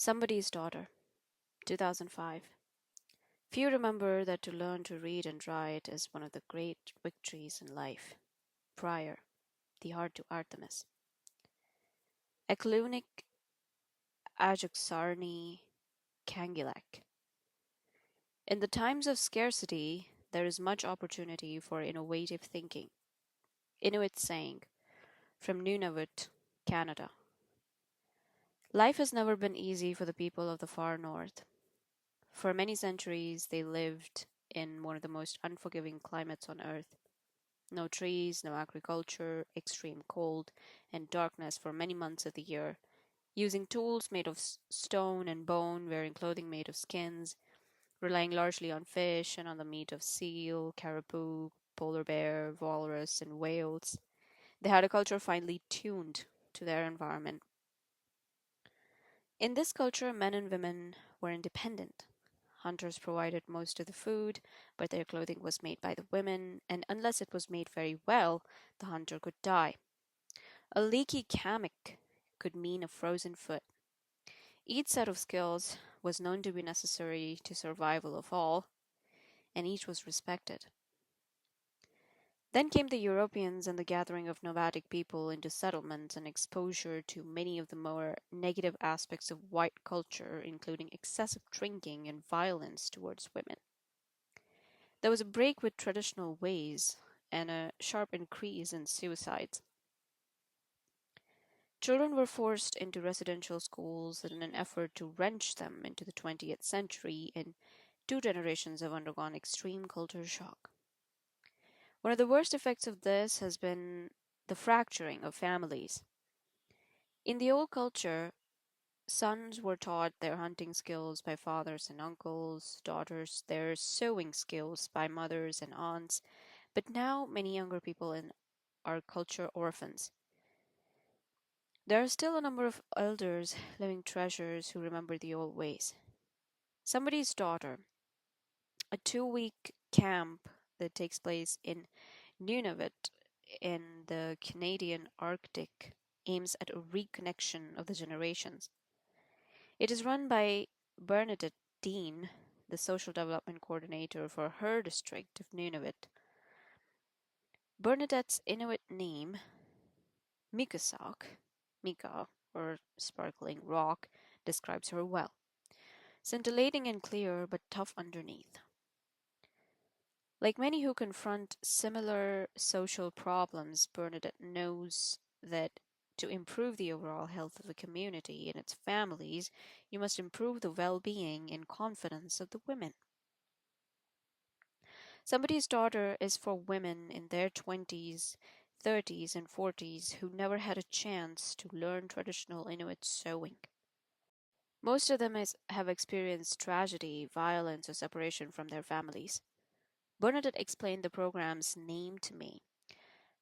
Somebody's Daughter, 2005. Few remember that to learn to read and write is one of the great victories in life. Prior, The Heart to Artemis. Eklunik Ajaksarni Kangilak. In the times of scarcity, there is much opportunity for innovative thinking. Inuit saying, from Nunavut, Canada. Life has never been easy for the people of the far north. For many centuries, they lived in one of the most unforgiving climates on earth. No trees, no agriculture, extreme cold, and darkness for many months of the year, using tools made of stone and bone, wearing clothing made of skins, relying largely on fish and on the meat of seal, caribou, polar bear, walrus, and whales. They had a culture finely tuned to their environment. In this culture, men and women were independent. Hunters provided most of the food, but their clothing was made by the women, and unless it was made very well, the hunter could die. A leaky hammock could mean a frozen foot. Each set of skills was known to be necessary to survival of all, and each was respected. Then came the Europeans and the gathering of nomadic people into settlements and exposure to many of the more negative aspects of white culture, including excessive drinking and violence towards women. There was a break with traditional ways and a sharp increase in suicides. Children were forced into residential schools in an effort to wrench them into the 20th century, and two generations have undergone extreme culture shock. One of the worst effects of this has been the fracturing of families. In the old culture, sons were taught their hunting skills by fathers and uncles, daughters their sewing skills by mothers and aunts, but now many younger people in our culture orphans. There are still a number of elders, living treasures, who remember the old ways. Somebody's Daughter, a 2 week camp that takes place in Nunavut in the Canadian Arctic, aims at a reconnection of the generations. It is run by Bernadette Dean, the social development coordinator for her district of Nunavut. Bernadette's Inuit name, Mikasak, Mika, or sparkling rock, describes her well. Scintillating and clear, but tough underneath. Like many who confront similar social problems, Bernadette knows that to improve the overall health of the community and its families, you must improve the well being and confidence of the women. Somebody's Daughter is for women in their 20s, 30s, and 40s who never had a chance to learn traditional Inuit sewing. Most of them have experienced tragedy, violence, or separation from their families. Bernadette explained the program's name to me.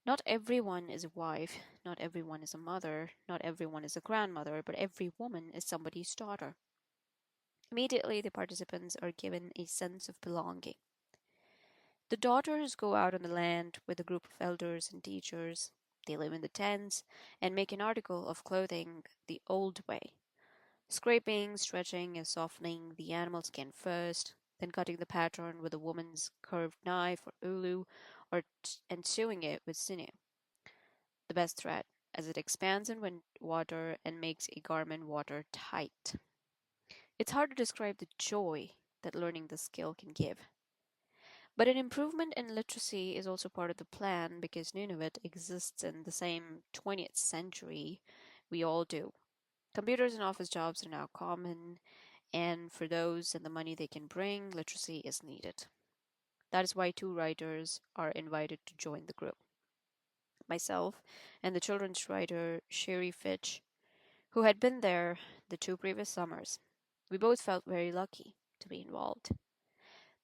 Not everyone is a wife, not everyone is a mother, not everyone is a grandmother, but every woman is somebody's daughter. Immediately, the participants are given a sense of belonging. The daughters go out on the land with a group of elders and teachers. They live in the tents and make an article of clothing the old way, scraping, stretching, and softening the animal skin first, then cutting the pattern with a woman's curved knife or ulu, and sewing it with sinew, the best thread, as it expands in water and makes a garment watertight. It's hard to describe the joy that learning this skill can give. But an improvement in literacy is also part of the plan because Nunavut exists in the same 20th century we all do. Computers and office jobs are now common, and for those and the money they can bring, literacy is needed. That is why two writers are invited to join the group, myself and the children's writer Sherry Fitch, who had been there the two previous summers. We both felt very lucky to be involved.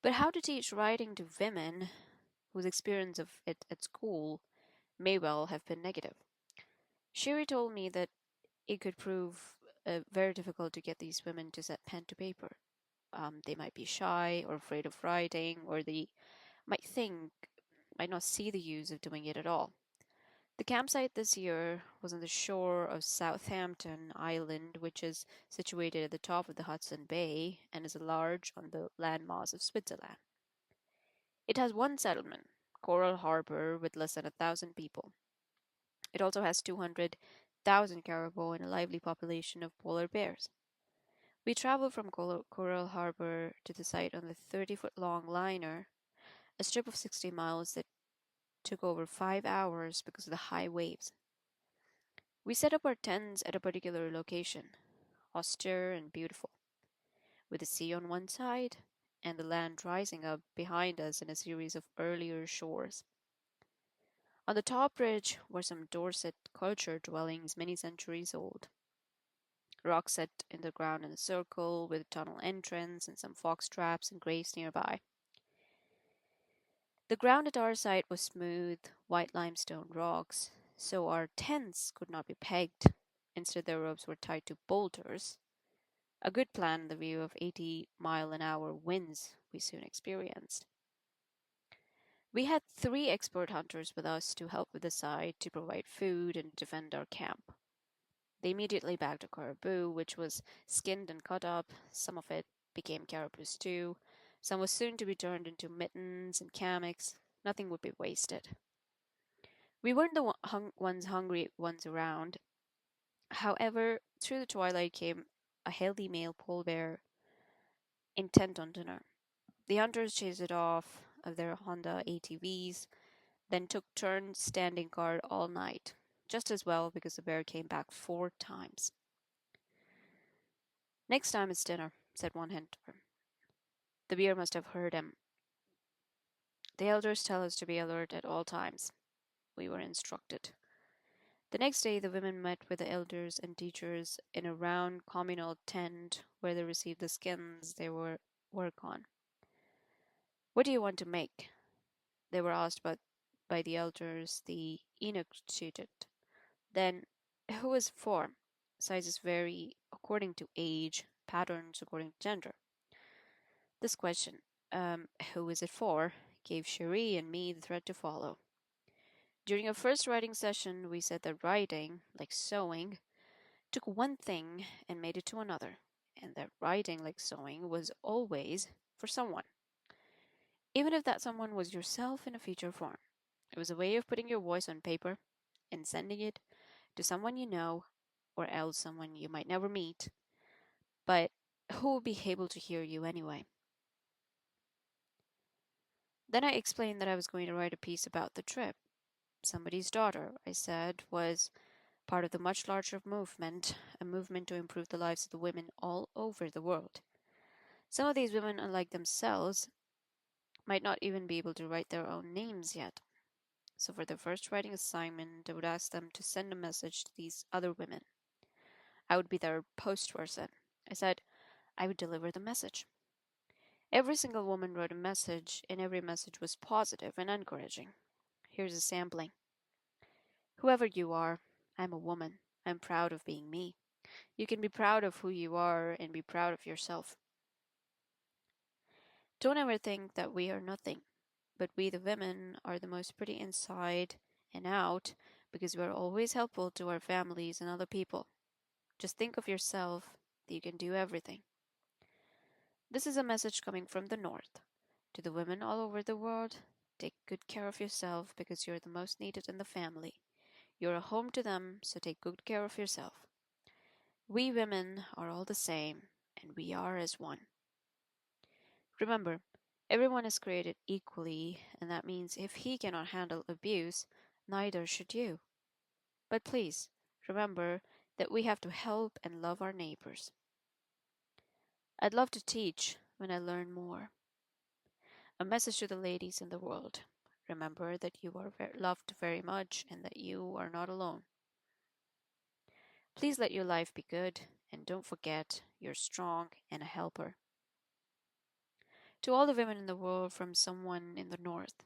But how to teach writing to women whose experience of it at school may well have been negative? Sherry told me that it could prove very difficult to get these women to set pen to paper. They might be shy or afraid of writing, or they might think, might not see the use of doing it at all. The campsite this year was on the shore of Southampton Island, which is situated at the top of the Hudson Bay and is large on the landmass of Switzerland. It has one settlement, Coral Harbor, with less than 1,000 people. It also has 200,000 caribou and a lively population of polar bears. We traveled from Coral Harbor to the site on the 30-foot long liner, a strip of 60 miles that took over 5 hours because of the high waves. We set up our tents at a particular location, austere and beautiful, with the sea on one side and the land rising up behind us in a series of earlier shores. On the top ridge were some Dorset culture dwellings many centuries old, rocks set in the ground in a circle with a tunnel entrance and some fox traps and graves nearby. The ground at our site was smooth, white limestone rocks, so our tents could not be pegged. Instead, their ropes were tied to bolters. A good plan in the view of 80-mile-an-hour winds we soon experienced. We had 3 expert hunters with us to help with the site, to provide food and defend our camp. They immediately bagged a caribou, which was skinned and cut up. Some of it became caribou stew. Some was soon to be turned into mittens and hammocks. Nothing would be wasted. We weren't the hungry ones around. However, through the twilight came a healthy male pole bear intent on dinner. The hunters chased it off of their Honda ATVs, then took turns standing guard all night, just as well because the bear came back 4 times. Next time it's dinner, said one hunter. The bear must have heard him. The elders tell us to be alert at all times. We were instructed. The next day, the women met with the elders and teachers in a round communal tent where they received the skins they were work on. What do you want to make? They were asked by the elders. The eunuch suited. Then, who is it for? Sizes vary according to age, patterns according to gender. This question, who is it for, gave Cherie and me the thread to follow. During our first writing session, we said that writing, like sewing, took one thing and made it to another, and that writing, like sewing, was always for someone. Even if that someone was yourself in a feature form. It was a way of putting your voice on paper and sending it to someone you know, or else someone you might never meet, but who will be able to hear you anyway. Then I explained that I was going to write a piece about the trip. Somebody's daughter, I said, was part of the much larger movement, a movement to improve the lives of the women all over the world. Some of these women, unlike themselves, might not even be able to write their own names yet. So for their first writing assignment, I would ask them to send a message to these other women. I would be their post person. I said I would deliver the message. Every single woman wrote a message, and every message was positive and encouraging. Here's a sampling. Whoever you are, I'm a woman. I'm proud of being me. You can be proud of who you are and be proud of yourself. Don't ever think that we are nothing, but we, the women, are the most pretty inside and out because we are always helpful to our families and other people. Just think of yourself that you can do everything. This is a message coming from the North. To the women all over the world, take good care of yourself because you're the most needed in the family. You're a home to them, so take good care of yourself. We women are all the same, and we are as one. Remember, everyone is created equally, and that means if he cannot handle abuse, neither should you. But please, remember that we have to help and love our neighbors. I'd love to teach when I learn more. A message to the ladies in the world. Remember that you are loved very much and that you are not alone. Please let your life be good, and don't forget you're strong and a helper. To all the women in the world from someone in the North,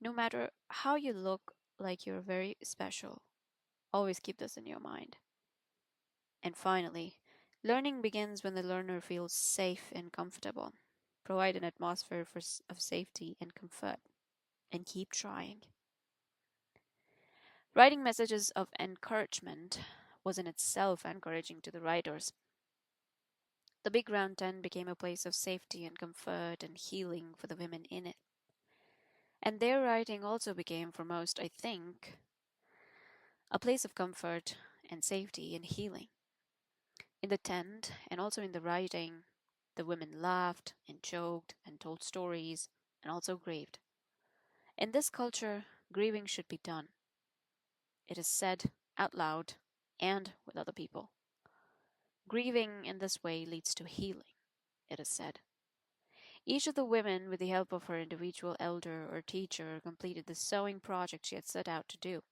no matter how you look like you're very special, always keep this in your mind. And finally, learning begins when the learner feels safe and comfortable. Provide an atmosphere of safety and comfort, and keep trying. Writing messages of encouragement was in itself encouraging to the writers. The big round tent became a place of safety and comfort and healing for the women in it. And their writing also became, for most, I think, a place of comfort and safety and healing. In the tent and also in the writing, the women laughed and joked and told stories and also grieved. In this culture, grieving should be done. It is said out loud and with other people. Grieving in this way leads to healing, it is said. Each of the women, with the help of her individual elder or teacher, completed the sewing project she had set out to do.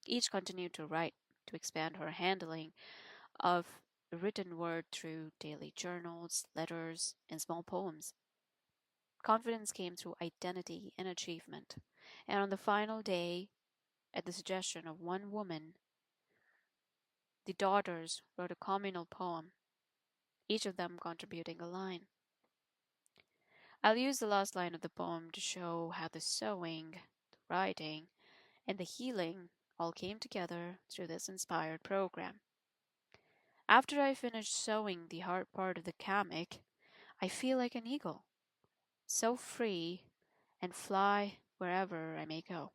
Each continued to write, to expand her handling of the written word through daily journals, letters, and small poems. Confidence came through identity and achievement. And on the final day, at the suggestion of one woman, the daughters wrote a communal poem, each of them contributing a line. I'll use the last line of the poem to show how the sewing, the writing, and the healing all came together through this inspired program. After I finish sewing the hard part of the hammock, I feel like an eagle, so free and fly wherever I may go.